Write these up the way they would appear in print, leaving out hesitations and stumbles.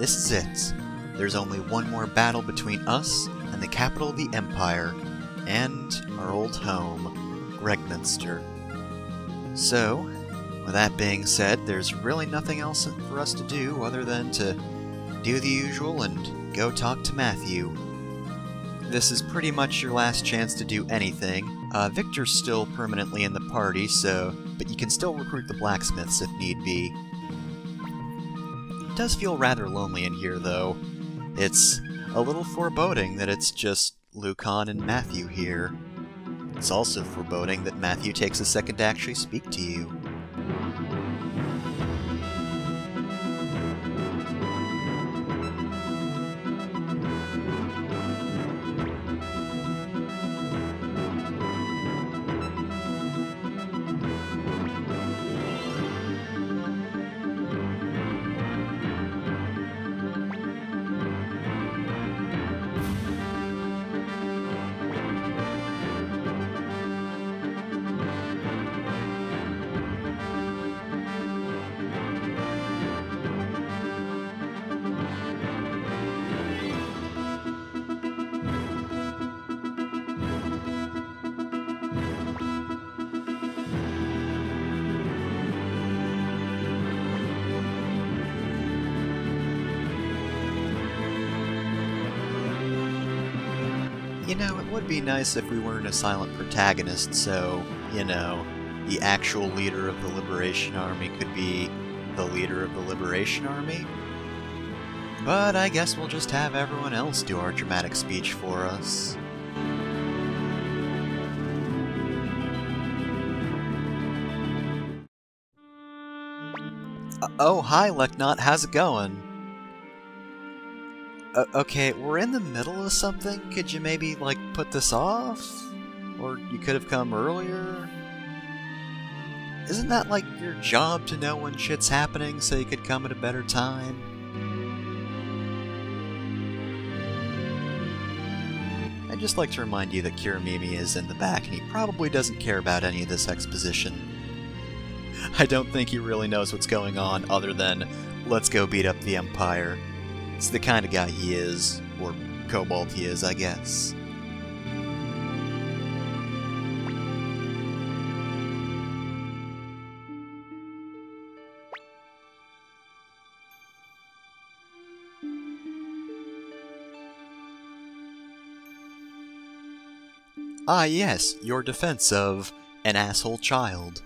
This is it. There's only one more battle between us and the capital of the Empire, and our old home, Gregminster. So, with that being said, there's really nothing else for us to do other than to do the usual and go talk to Matthew. This is pretty much your last chance to do anything. Victor's still permanently in the party, but you can still recruit the blacksmiths if need be. It does feel rather lonely in here, though. It's a little foreboding that it's just Lucan and Matthew here. It's also foreboding that Matthew takes a second to actually speak to you. You know, it would be nice if we weren't a silent protagonist, so, you know, the actual leader of the Liberation Army could be the leader of the Liberation Army. But I guess we'll just have everyone else do our dramatic speech for us. Oh, hi, Leknot, how's it going? Okay, we're in the middle of something. Could you maybe, like, put this off? Or you could have come earlier? Isn't that, like, your job to know when shit's happening so you could come at a better time? I'd just like to remind you that Kiramimi is in the back and he probably doesn't care about any of this exposition. I don't think he really knows what's going on other than, let's go beat up the Empire. It's the kind of guy he is, or kobold he is, I guess. Ah yes, your defense of an asshole child.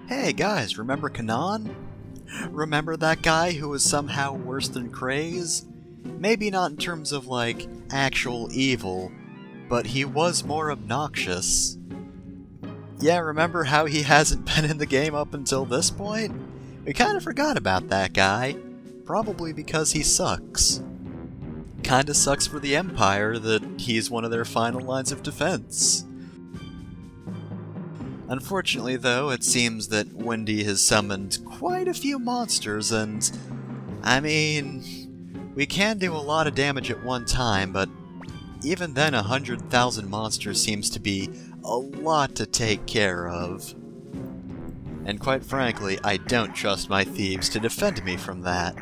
Hey guys, remember Kanan? Remember that guy who was somehow worse than Craze? Maybe not in terms of, like, actual evil, but he was more obnoxious. Yeah, remember how he hasn't been in the game up until this point? We kinda forgot about that guy. Probably because he sucks. Kinda sucks for the Empire that he's one of their final lines of defense. Unfortunately, though, it seems that Wendy has summoned quite a few monsters, and I mean, we can do a lot of damage at one time, but even then 100,000 monsters seems to be a lot to take care of. And quite frankly, I don't trust my thieves to defend me from that.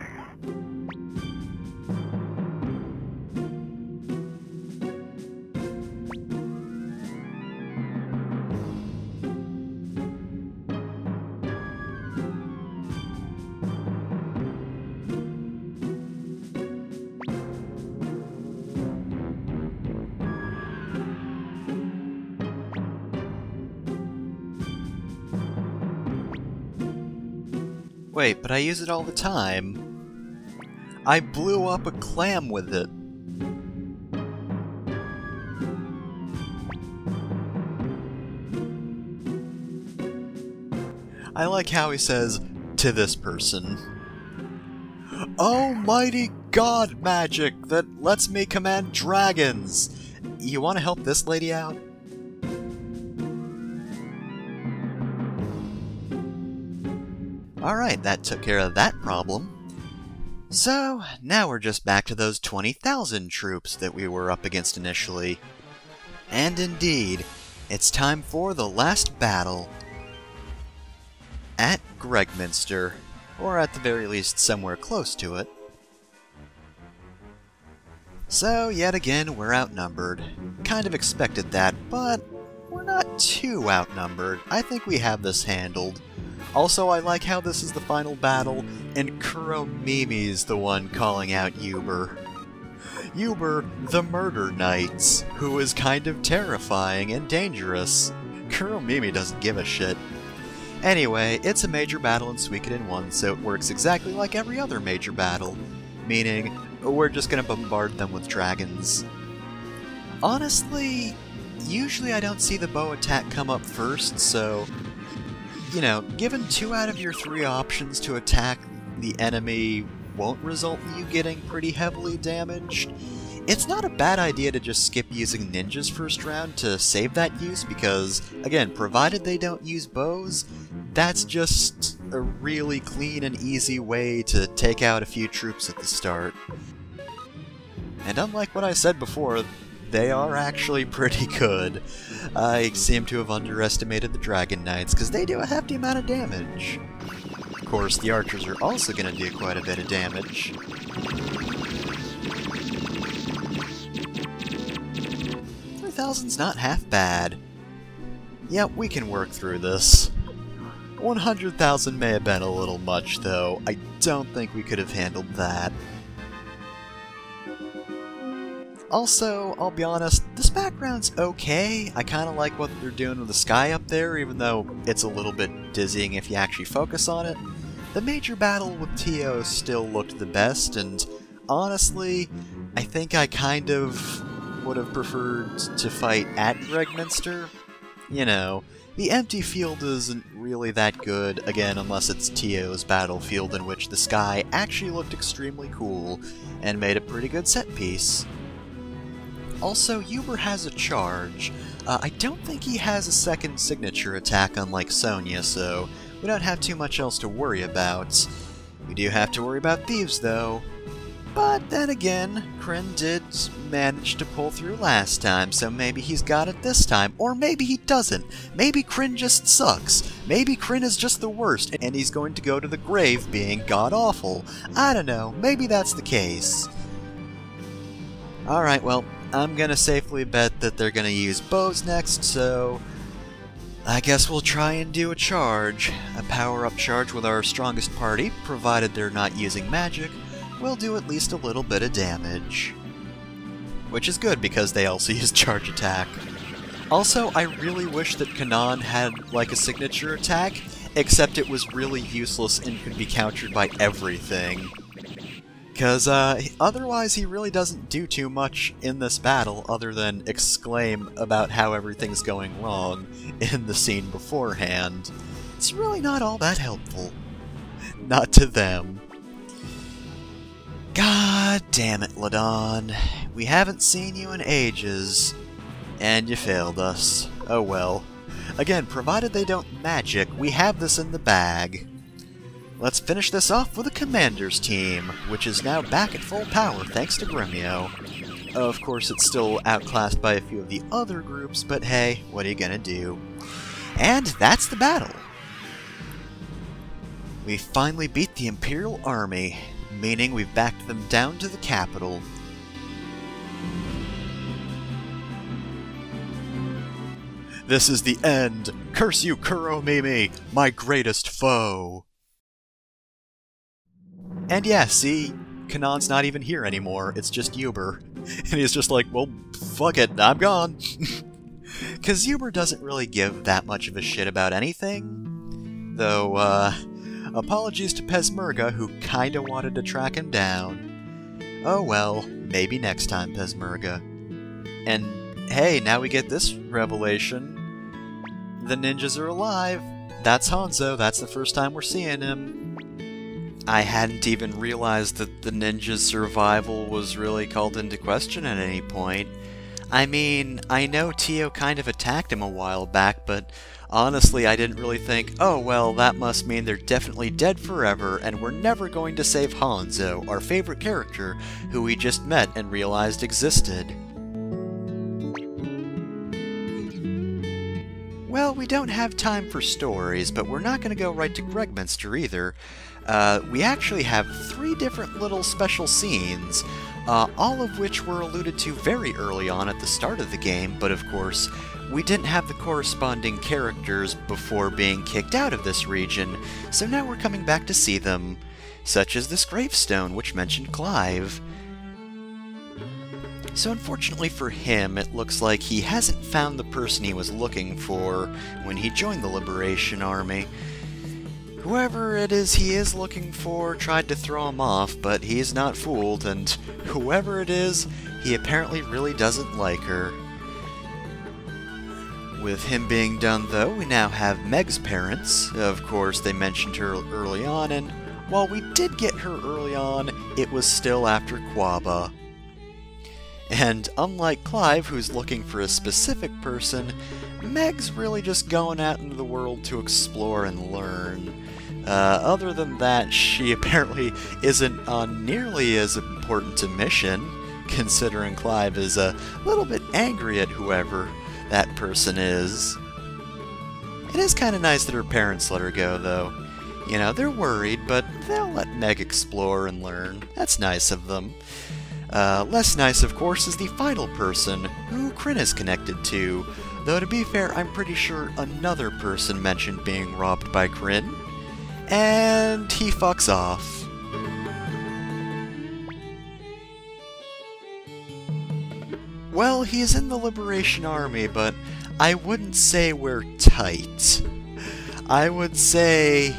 Wait, but I use it all the time. I blew up a clam with it. I like how he says, to this person. Almighty God magic that lets me command dragons! You want to help this lady out? Alright, that took care of that problem. So, now we're just back to those 20,000 troops that we were up against initially. And indeed, it's time for the last battle at Gregminster, or at the very least somewhere close to it. So, yet again, we're outnumbered. Kind of expected that, but we're not too outnumbered. I think we have this handled. Also, I like how this is the final battle, and Kuromimi's the one calling out Uber. Uber, the Murder Knights, who is kind of terrifying and dangerous. Kuromimi doesn't give a shit. Anyway, it's a major battle in Suikoden 1, so it works exactly like every other major battle, meaning we're just gonna bombard them with dragons. Honestly, usually I don't see the bow attack come up first, so you know, given 2 out of your 3 options to attack the enemy won't result in you getting pretty heavily damaged, it's not a bad idea to just skip using ninjas first round to save that use because, again, provided they don't use bows, that's just a really clean and easy way to take out a few troops at the start. And unlike what I said before, they are actually pretty good. I seem to have underestimated the Dragon Knights, because they do a hefty amount of damage. Of course, the archers are also going to do quite a bit of damage. 3,000's not half bad. Yeah, we can work through this. 100,000 may have been a little much, though. I don't think we could have handled that. Also, I'll be honest, this background's okay. I kinda like what they're doing with the sky up there, even though it's a little bit dizzying if you actually focus on it. The major battle with Tio still looked the best, and honestly, I think I kind of would have preferred to fight at Gregminster. You know, the empty field isn't really that good, again, unless it's Tio's battlefield, in which the sky actually looked extremely cool, and made a pretty good set piece. Also, Uber has a charge. I don't think he has a second signature attack unlike Sonya, so we don't have too much else to worry about. We do have to worry about thieves, though. But then again, Kryn did manage to pull through last time, so maybe he's got it this time. Or maybe he doesn't. Maybe Kryn just sucks. Maybe Kryn is just the worst, and he's going to go to the grave being god-awful. I don't know. Maybe that's the case. Alright, well, I'm gonna safely bet that they're gonna use bows next, so I guess we'll try and do a charge. A power-up charge with our strongest party, provided they're not using magic, will do at least a little bit of damage. Which is good, because they also use charge attack. Also, I really wish that Kanan had, like, a signature attack, except it was really useless and could be countered by everything. Because otherwise he really doesn't do too much in this battle other than exclaim about how everything's going wrong in the scene beforehand. It's really not all that helpful. Not to them. God damn it, Ladon. We haven't seen you in ages, and you failed us. Oh well. Again, provided they don't magic, we have this in the bag. Let's finish this off with a Commander's team, which is now back at full power thanks to Gremio. Of course, it's still outclassed by a few of the other groups, but hey, what are you gonna do? And that's the battle! We finally beat the Imperial Army, meaning we've backed them down to the capital. This is the end! Curse you, Kuromimi, my greatest foe! And yeah, see, Kanon's not even here anymore, it's just Uber. And he's just like, well, fuck it, I'm gone! Cause Uber doesn't really give that much of a shit about anything. Though, apologies to Pezmerga, who kinda wanted to track him down. Oh well, maybe next time, Pezmerga. And hey, now we get this revelation. The ninjas are alive! That's Hanzo, that's the first time we're seeing him. I hadn't even realized that the ninja's survival was really called into question at any point. I mean, I know Tio kind of attacked him a while back, but honestly I didn't really think, oh well, that must mean they're definitely dead forever and we're never going to save Hanzo, our favorite character, who we just met and realized existed. Well, we don't have time for stories, but we're not going to go right to Gregminster either. We actually have 3 different little special scenes, all of which were alluded to very early on at the start of the game, but of course, we didn't have the corresponding characters before being kicked out of this region, so now we're coming back to see them, such as this gravestone, which mentioned Clive. So unfortunately for him, it looks like he hasn't found the person he was looking for when he joined the Liberation Army. Whoever it is he is looking for tried to throw him off, but he is not fooled, and whoever it is, he apparently really doesn't like her. With him being done though, we now have Meg's parents. Of course, they mentioned her early on, and while we did get her early on, it was still after Quaba. And unlike Clive, who's looking for a specific person, Meg's really just going out into the world to explore and learn. Other than that, she apparently isn't on nearly as important a mission, considering Clive is a little bit angry at whoever that person is. It is kind of nice that her parents let her go, though. You know, they're worried, but they'll let Meg explore and learn. That's nice of them. Less nice, of course, is the final person, who Kryn is connected to, though to be fair, I'm pretty sure another person mentioned being robbed by Kryn, and he fucks off. Well, he's in the Liberation Army, but I wouldn't say we're tight. I would say,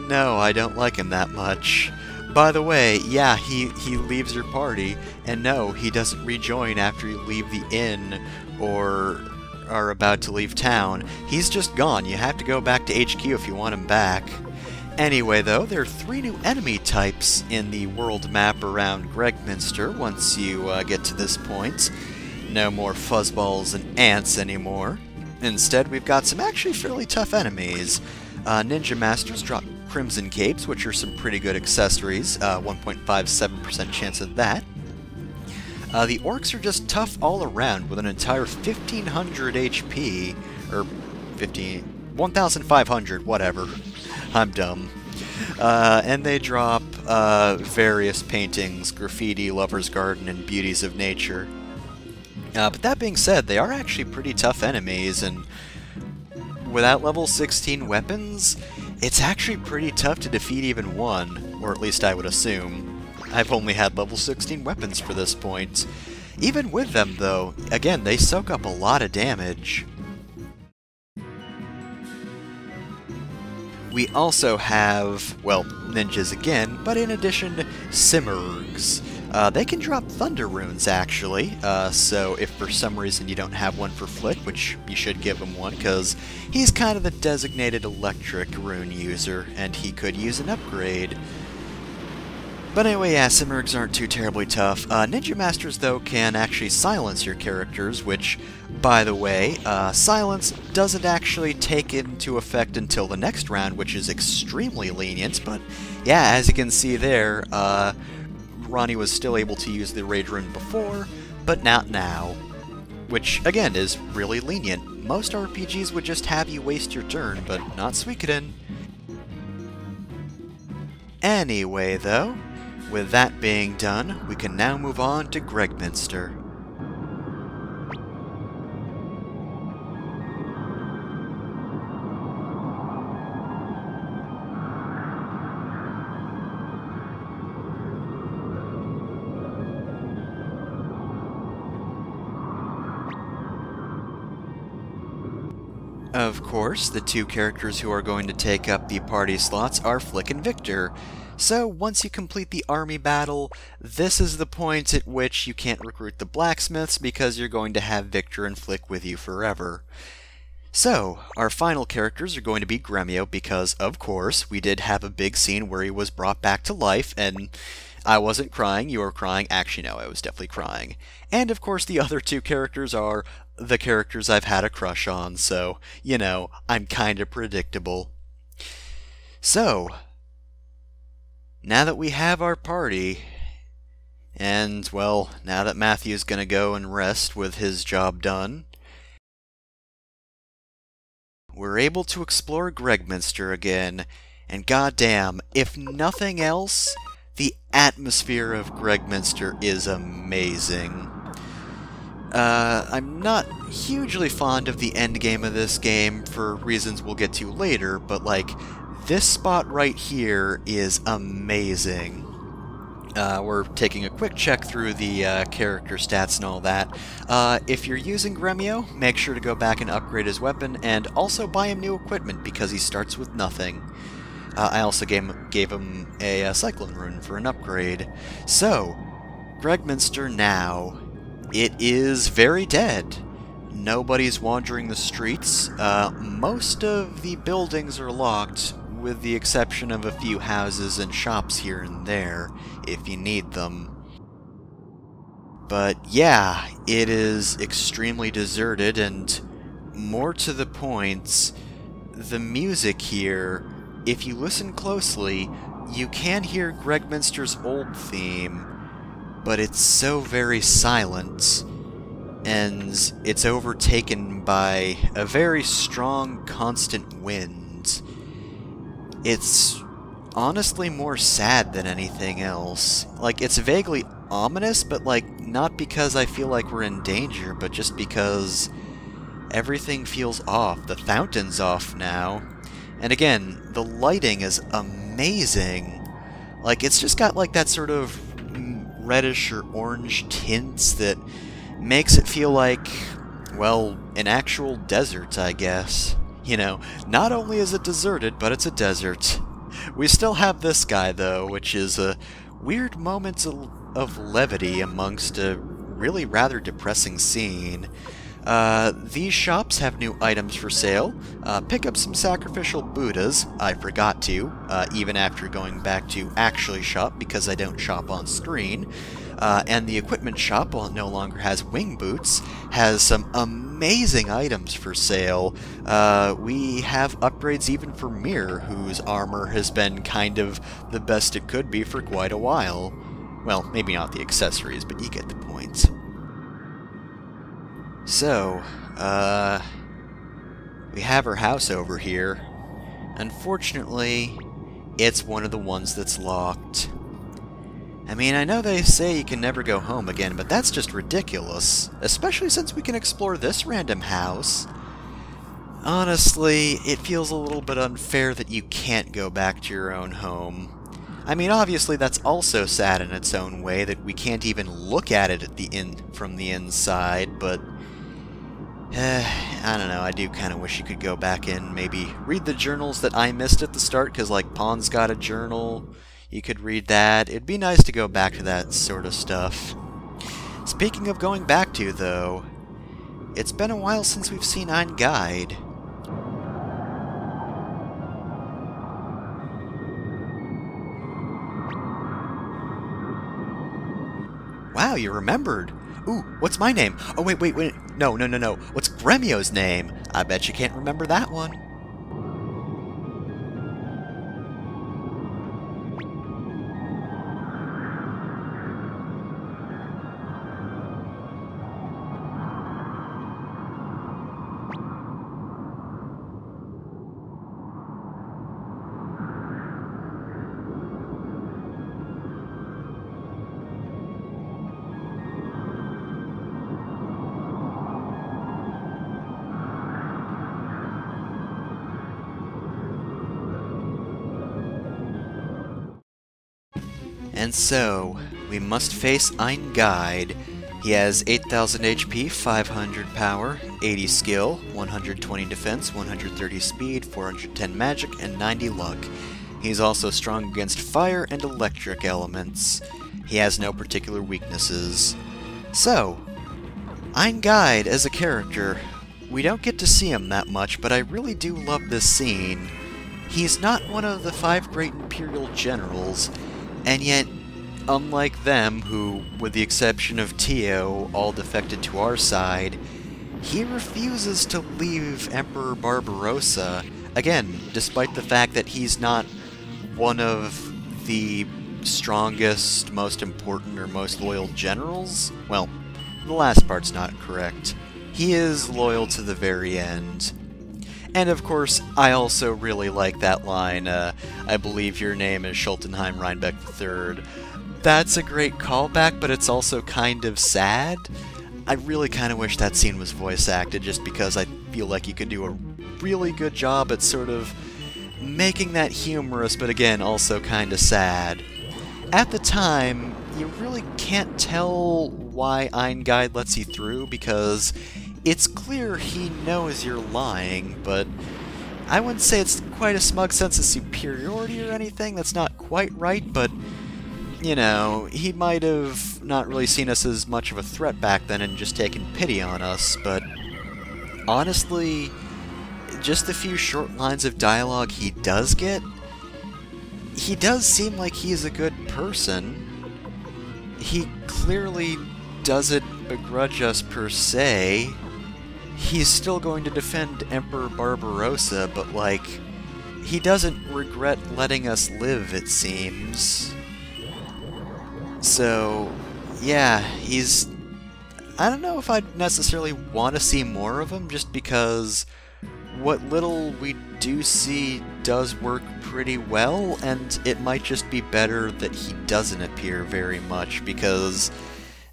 no, I don't like him that much. By the way, yeah, he leaves your party, and no, he doesn't rejoin after you leave the inn or are about to leave town. He's just gone. You have to go back to HQ if you want him back. Anyway, though, there are 3 new enemy types in the world map around Gregminster once you get to this point. No more fuzzballs and ants anymore. Instead, we've got some actually fairly tough enemies. Ninja Masters drop Crimson Capes, which are some pretty good accessories, 1.57% chance of that. The Orcs are just tough all around with an entire 1500 HP, or 1,500, whatever. I'm dumb. And they drop various paintings, graffiti, Lover's Garden, and Beauties of Nature. But that being said, they are actually pretty tough enemies, and without level 16 weapons, it's actually pretty tough to defeat even one, or at least I would assume. I've only had level 16 weapons for this point. Even with them, though, again, they soak up a lot of damage. We also have, well, ninjas again, but in addition, Simurgs. They can drop thunder runes, actually, so if for some reason you don't have one for Flick, which you should give him one, because he's kind of the designated electric rune user, and he could use an upgrade. But anyway, yeah, Simurgs aren't too terribly tough. Ninja Masters, though, can actually silence your characters, which, by the way, silence doesn't actually take into effect until the next round, which is extremely lenient, but yeah, as you can see there, Ronnie was still able to use the Rage Rune before, but not now. Which, again, is really lenient. Most RPGs would just have you waste your turn, but not Suikoden. Anyway, though, with that being done, we can now move on to Gregminster. Of course, the two characters who are going to take up the party slots are Flick and Victor. So, once you complete the army battle, this is the point at which you can't recruit the blacksmiths because you're going to have Victor and Flick with you forever. So, our final characters are going to be Gremio because, of course, we did have a big scene where he was brought back to life, and I wasn't crying, you were crying. Actually, no, I was definitely crying. And, of course, the other two characters are the characters I've had a crush on, so, you know, I'm kinda predictable. So, now that we have our party, and, well, now that Matthew's gonna go and rest with his job done, we're able to explore Gregminster again, and goddamn, if nothing else, the atmosphere of Gregminster is amazing. I'm not hugely fond of the endgame of this game for reasons we'll get to later, but, like, this spot right here is amazing. We're taking a quick check through the character stats and all that. If you're using Gremio, make sure to go back and upgrade his weapon, and also buy him new equipment because he starts with nothing. I also gave him a Cyclone Rune for an upgrade. So, Gregminster now. It is very dead. Nobody's wandering the streets. Most of the buildings are locked, with the exception of a few houses and shops here and there, if you need them. But yeah, it is extremely deserted, and more to the point, the music here, if you listen closely, you can hear Gregminster's old theme, but it's so very silent, and it's overtaken by a very strong, constant wind. It's honestly more sad than anything else. Like, it's vaguely ominous, but, like, not because I feel like we're in danger, but just because everything feels off. The fountain's off now. And again, the lighting is amazing. Like, it's just got, like, that sort of reddish or orange tints that makes it feel like, well, an actual desert, I guess. You know, not only is it deserted, but it's a desert. We still have this guy, though, which is a weird moment of levity amongst a really rather depressing scene. These shops have new items for sale. Pick up some sacrificial Buddhas. I forgot to, even after going back to actually shop because I don't shop on screen. And the equipment shop, while it no longer has wing boots, has some amazing items for sale. We have upgrades even for Mir, whose armor has been kind of the best it could be for quite a while. Well, maybe not the accessories, but you get the point. So, we have our house over here. Unfortunately, it's one of the ones that's locked. I mean, I know they say you can never go home again, but that's just ridiculous. Especially since we can explore this random house. Honestly, it feels a little bit unfair that you can't go back to your own home. I mean, obviously that's also sad in its own way, that we can't even look at it from the inside, but I don't know, I do kind of wish you could go back and maybe read the journals that I missed at the start, because, like, Pawn's got a journal. You could read that. It'd be nice to go back to that sort of stuff. Speaking of going back to, though, it's been a while since we've seen Ein Guide. Wow, you remembered! Ooh, what's my name? Oh, wait. No. What's Gremio's name? I bet you can't remember that one. And so, we must face Ein Guide. He has 8,000 HP, 500 power, 80 skill, 120 defense, 130 speed, 410 magic, and 90 luck. He's also strong against fire and electric elements. He has no particular weaknesses. So, Ein Guide as a character, we don't get to see him that much, but I really do love this scene. He's not one of the 5 great Imperial generals, and yet, unlike them, who, with the exception of Tio, all defected to our side, he refuses to leave Emperor Barbarossa, again, despite the fact that he's not one of the strongest, most important, or most loyal generals. Well, the last part's not correct. He is loyal to the very end. And of course, I also really like that line, I believe your name is Schultenheim Reinbeck III. That's a great callback, but it's also kind of sad. I really kind of wish that scene was voice acted, just because I feel like you could do a really good job at sort of making that humorous, but again, also kind of sad. At the time, you really can't tell why Ein Guide lets you through, because it's clear he knows you're lying, but I wouldn't say it's quite a smug sense of superiority or anything. That's not quite right, but, you know, he might have not really seen us as much of a threat back then and just taken pity on us, but honestly, just the few short lines of dialogue he does get, he does seem like he's a good person. He clearly doesn't begrudge us per se. He's still going to defend Emperor Barbarossa, but, like, he doesn't regret letting us live, it seems. So, yeah, he's... I don't know if I'd necessarily want to see more of him, just because what little we do see does work pretty well, and it might just be better that he doesn't appear very much, because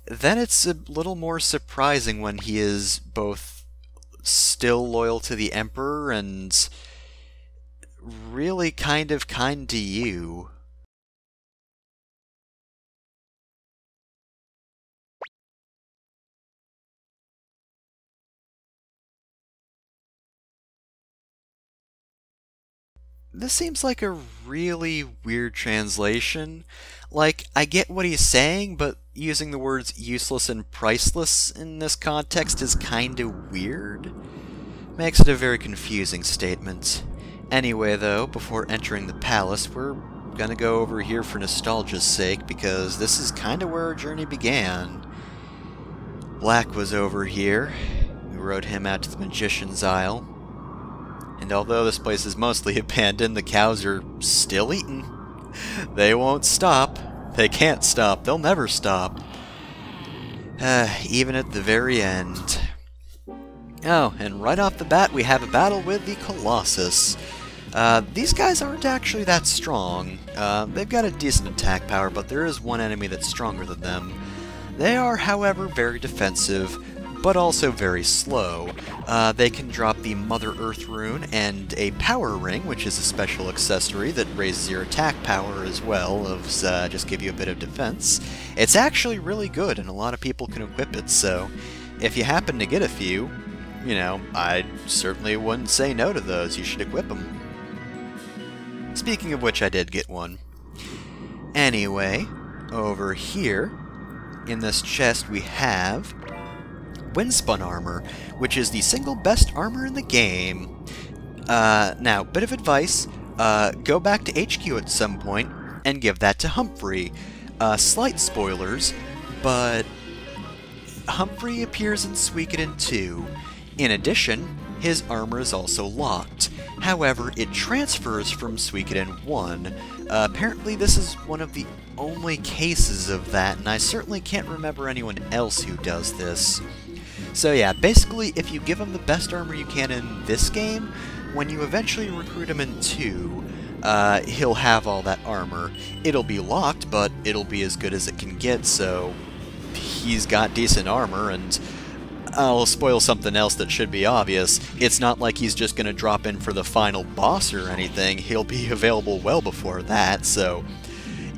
then it's a little more surprising when he is both still loyal to the Emperor and really kind to you. This seems like a really weird translation. Like, I get what he's saying, but using the words useless and priceless in this context is kinda weird. Makes it a very confusing statement. Anyway, though, before entering the palace, we're gonna go over here for nostalgia's sake, because this is kinda where our journey began. Black was over here. We rode him out to the Magician's Isle. And although this place is mostly abandoned, the cows are still eating. They won't stop. They can't stop. They'll never stop. Even at the very end. Oh, and right off the bat, we have a battle with the Colossus. These guys aren't actually that strong. They've got a decent attack power, but there is one enemy that's stronger than them. They are, however, very defensive, but also very slow. They can drop the Mother Earth rune and a power ring, which is a special accessory that raises your attack power as well, of just give you a bit of defense. It's actually really good, and a lot of people can equip it, so if you happen to get a few, you know, I certainly wouldn't say no to those. You should equip them. Speaking of which, I did get one. Anyway, over here, in this chest we have Windspun Armor, which is the single best armor in the game. Now, bit of advice, go back to HQ at some point and give that to Humphrey. Slight spoilers, but Humphrey appears in Suikoden 2. In addition, his armor is also locked. However, it transfers from Suikoden 1. Apparently this is one of the only cases of that, and I certainly can't remember anyone else who does this. So yeah, basically, if you give him the best armor you can in this game, when you eventually recruit him in 2, he'll have all that armor. It'll be locked, but it'll be as good as it can get, so he's got decent armor, and I'll spoil something else that should be obvious. It's not like he's just gonna drop in for the final boss or anything. He'll be available well before that, so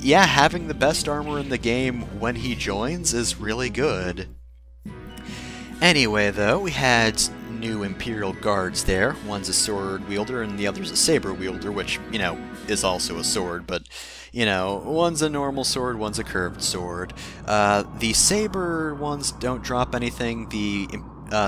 yeah, having the best armor in the game when he joins is really good. Anyway, though, we had new Imperial Guards there. One's a sword wielder and the other's a saber wielder, which, you know, is also a sword, but, you know, one's a normal sword, one's a curved sword. The saber ones don't drop anything, the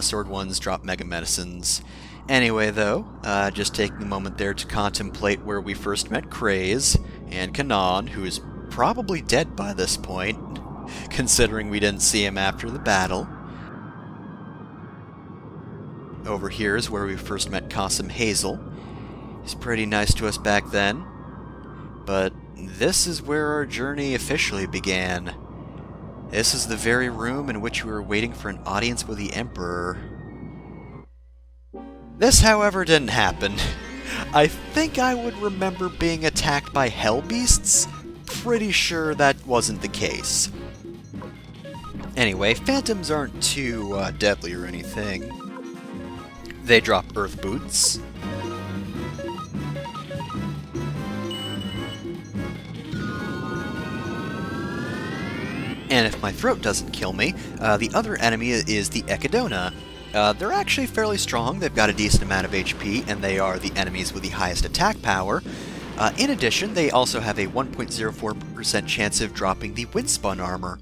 sword ones drop mega medicines. Anyway, though, just taking a moment there to contemplate where we first met Craze, and Kanan, who is probably dead by this point, considering we didn't see him after the battle. Over here is where we first met Qasim Hazel. He's pretty nice to us back then. But this is where our journey officially began. This is the very room in which we were waiting for an audience with the Emperor. This, however, didn't happen. I think I would remember being attacked by hell beasts. Pretty sure that wasn't the case. Anyway, phantoms aren't too deadly or anything. They drop earth boots. And if my throat doesn't kill me, the other enemy is the Echidna. They're actually fairly strong, they've got a decent amount of HP, and they are the enemies with the highest attack power. In addition, they also have a 1.04% chance of dropping the Windspun Armor.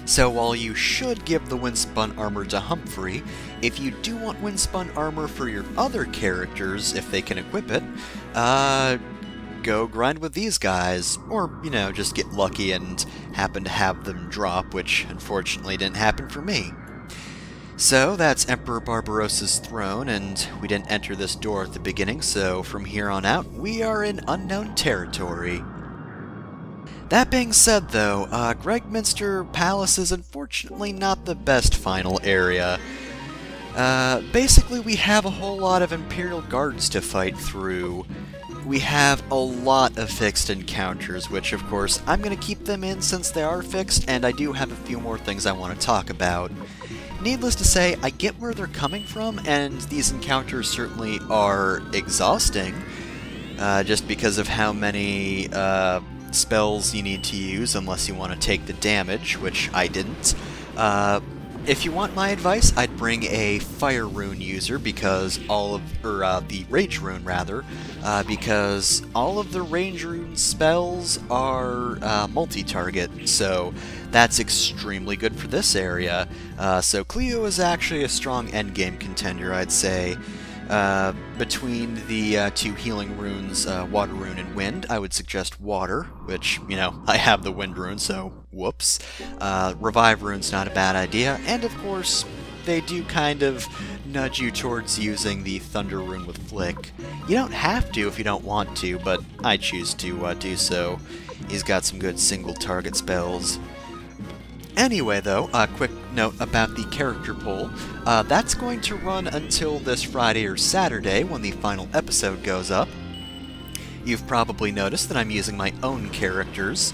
So while you should give the Windspun Armor to Humphrey, if you do want Windspun Armor for your other characters, if they can equip it, go grind with these guys, or, you know, just get lucky and happen to have them drop, which unfortunately didn't happen for me. So that's Emperor Barbarossa's throne, and we didn't enter this door at the beginning, so from here on out, we are in unknown territory. That being said, though, Gregminster Palace is unfortunately not the best final area. Basically, we have a whole lot of Imperial Guards to fight through. We have a lot of fixed encounters, which, of course, I'm going to keep them in since they are fixed, and I do have a few more things I want to talk about. Needless to say, I get where they're coming from, and these encounters certainly are exhausting, just because of how many spells you need to use unless you want to take the damage, which I didn't. If you want my advice, I'd bring a Fire Rune user because the Rage Rune rather, because all of the Rage Rune spells are multi-target, so that's extremely good for this area. So Cleo is actually a strong endgame contender, I'd say. Between the two healing runes, Water Rune and Wind, I would suggest Water, which, you know, I have the Wind Rune, so whoops. Revive Rune's not a bad idea, and of course, they do kind of nudge you towards using the Thunder Rune with Flick. You don't have to if you don't want to, but I choose to do so. He's got some good single target spells. Anyway, though, a quick note about the character poll. That's going to run until this Friday or Saturday when the final episode goes up. You've probably noticed that I'm using my own characters,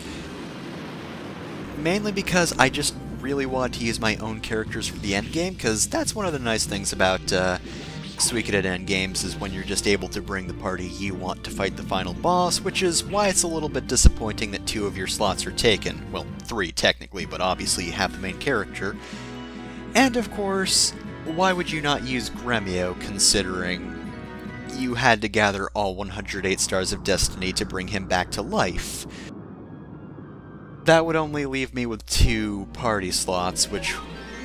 mainly because I just really want to use my own characters for the endgame, because that's one of the nice things about Suikoden endgames is when you're just able to bring the party you want to fight the final boss, which is why it's a little bit disappointing that 2 of your slots are taken. Well, 3 technically, but obviously you have the main character. And of course, why would you not use Gremio, considering you had to gather all 108 Stars of Destiny to bring him back to life? That would only leave me with 2 party slots, which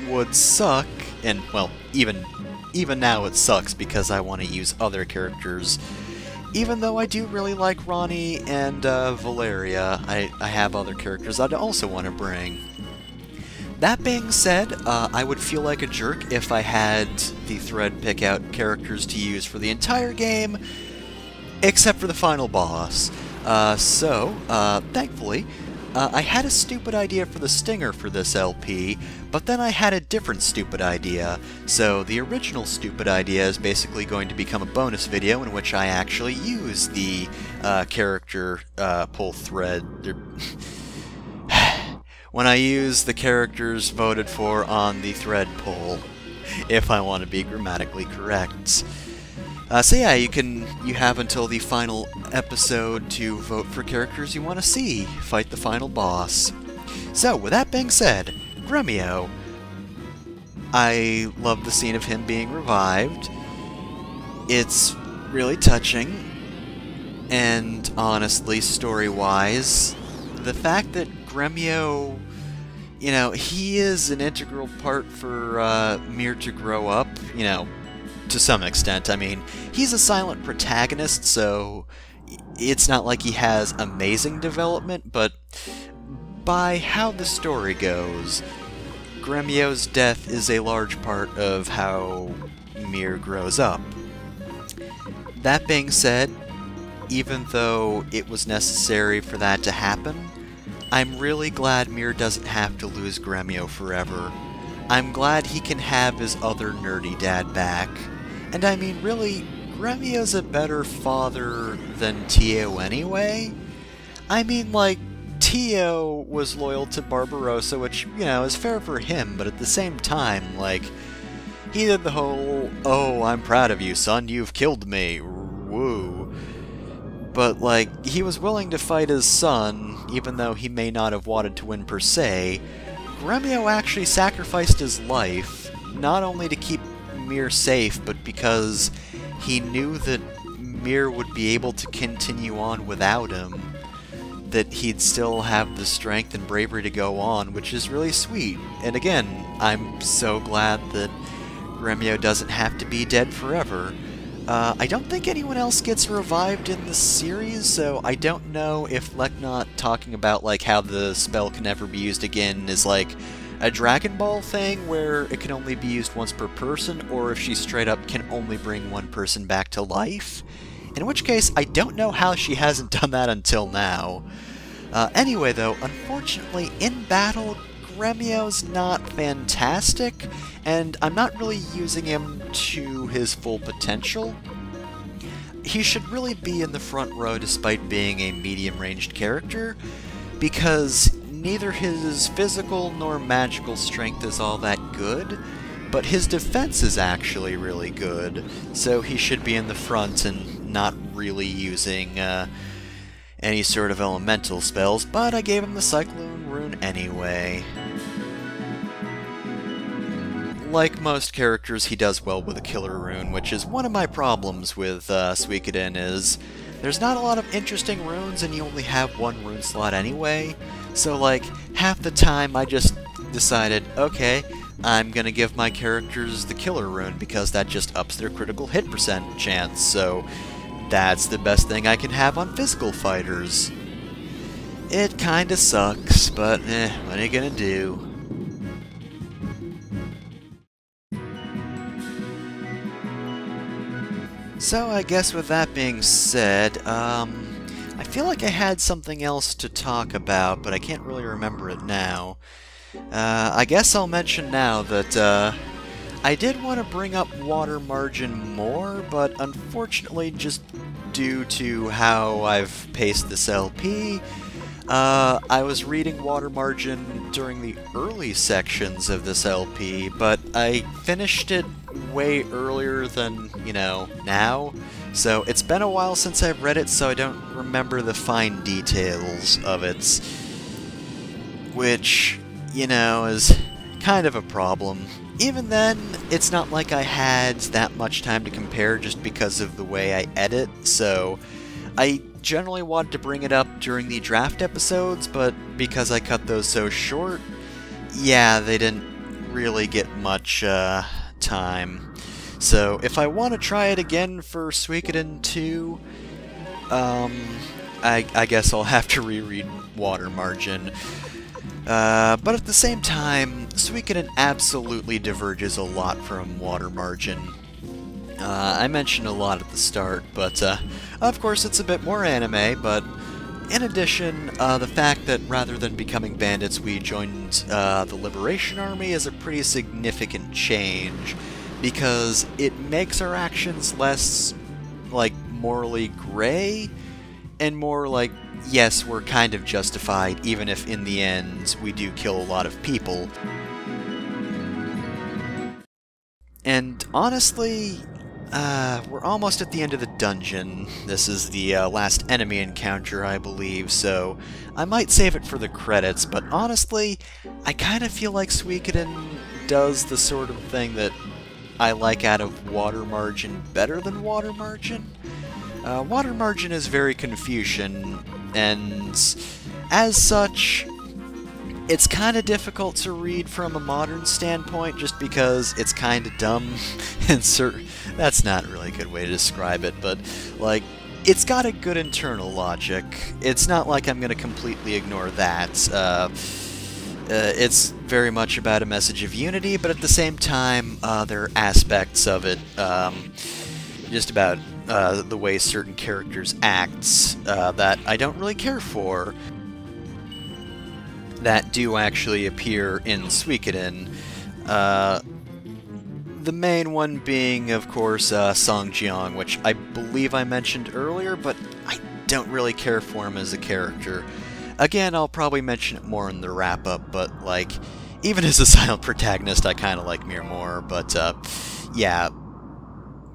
would suck, and, well, even now it sucks because I want to use other characters. Even though I do really like Ronnie and Valeria, I have other characters I'd also want to bring. That being said, I would feel like a jerk if I had the thread pick out characters to use for the entire game, except for the final boss. Thankfully, I had a stupid idea for the stinger for this LP, but then I had a different stupid idea. So the original stupid idea is basically going to become a bonus video in which I actually use the character pull thread. When I use the characters voted for on the thread poll, if I want to be grammatically correct. So yeah, you have until the final episode to vote for characters you want to see fight the final boss. So, with that being said, Gremio. I love the scene of him being revived. It's really touching, and honestly, story-wise, the fact that Gremio, you know, he is an integral part for Mir to grow up, you know, to some extent. I mean, he's a silent protagonist, so it's not like he has amazing development, but by how the story goes, Gremio's death is a large part of how Mir grows up. That being said, even though it was necessary for that to happen, I'm really glad Mir doesn't have to lose Gremio forever. I'm glad he can have his other nerdy dad back. And I mean, really, Gremio's a better father than Tio anyway. I mean, like, Tio was loyal to Barbarossa, which, you know, is fair for him, but at the same time, like, he did the whole, "Oh, I'm proud of you, son, you've killed me, woo." But, like, he was willing to fight his son, even though he may not have wanted to win per se. Gremio actually sacrificed his life, not only to keep Mir safe, but because he knew that Mir would be able to continue on without him, that he'd still have the strength and bravery to go on, which is really sweet. And again, I'm so glad that Gremio doesn't have to be dead forever. I don't think anyone else gets revived in the series, so I don't know if Leknot talking about like how the spell can never be used again is like a Dragon Ball thing where it can only be used once per person, or if she straight up can only bring one person back to life. In which case, I don't know how she hasn't done that until now. Anyway though, unfortunately, in battle, Gremio's not fantastic, and I'm not really using him to his full potential. He should really be in the front row despite being a medium-ranged character, because neither his physical nor magical strength is all that good, but his defense is actually really good, so he should be in the front and not really using any sort of elemental spells, but I gave him the Cyclone Rune anyway. Like most characters, he does well with a Killer Rune, which is one of my problems with Suikoden, is there's not a lot of interesting runes and you only have one rune slot anyway, so like, half the time I just decided, okay, I'm gonna give my characters the Killer Rune because that just ups their critical hit percent chance, so that's the best thing I can have on physical fighters. It kinda sucks, but what are you gonna do? So I guess with that being said, I feel like I had something else to talk about, but I can't really remember it now. I guess I'll mention now that I did want to bring up Water Margin more, but unfortunately, just due to how I've paced this LP, I was reading Water Margin during the early sections of this LP, but I finished it way earlier than, you know, now. So it's been a while since I've read it, so I don't remember the fine details of it, which, you know, is kind of a problem. even then, it's not like I had that much time to compare just because of the way I edit, so I generally wanted to bring it up during the draft episodes, but because I cut those so short, yeah, they didn't really get much time. So if I want to try it again for Suikoden 2, I guess I'll have to reread Water Margin. But at the same time, Suikoden absolutely diverges a lot from Water Margin. I mentioned a lot at the start, but of course it's a bit more anime, but in addition, the fact that rather than becoming bandits we joined the Liberation Army is a pretty significant change, because it makes our actions less, like, morally gray, and more like, yes, we're kind of justified, even if in the end we do kill a lot of people. And honestly, we're almost at the end of the dungeon. This is the last enemy encounter, I believe, so I might save it for the credits, but honestly, I kind of feel like Suikoden does the sort of thing that I like out of Water Margin better than Water Margin. Water Margin is very Confucian, and as such, it's kind of difficult to read from a modern standpoint just because it's kind of dumb, and that's not really a good way to describe it, but, like, it's got a good internal logic. It's not like I'm going to completely ignore that. It's very much about a message of unity, but at the same time, there are aspects of it, just about the way certain characters act that I don't really care for, that do actually appear in Suikoden. The main one being, of course, Song Jiang, which I believe I mentioned earlier, but I don't really care for him as a character. Again, I'll probably mention it more in the wrap-up, but, like, even as a silent protagonist, I kind of like Mir more, but, yeah.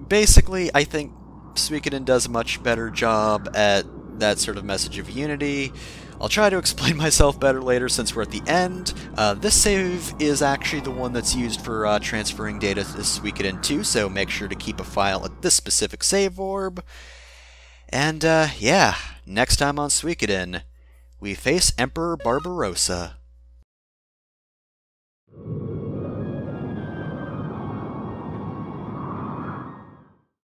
Basically, I think Suikoden does a much better job at that sort of message of unity. I'll try to explain myself better later since we're at the end. This save is actually the one that's used for transferring data to Suikoden 2, so make sure to keep a file at this specific save orb. And, yeah, next time on Suikoden, we face Emperor Barbarossa.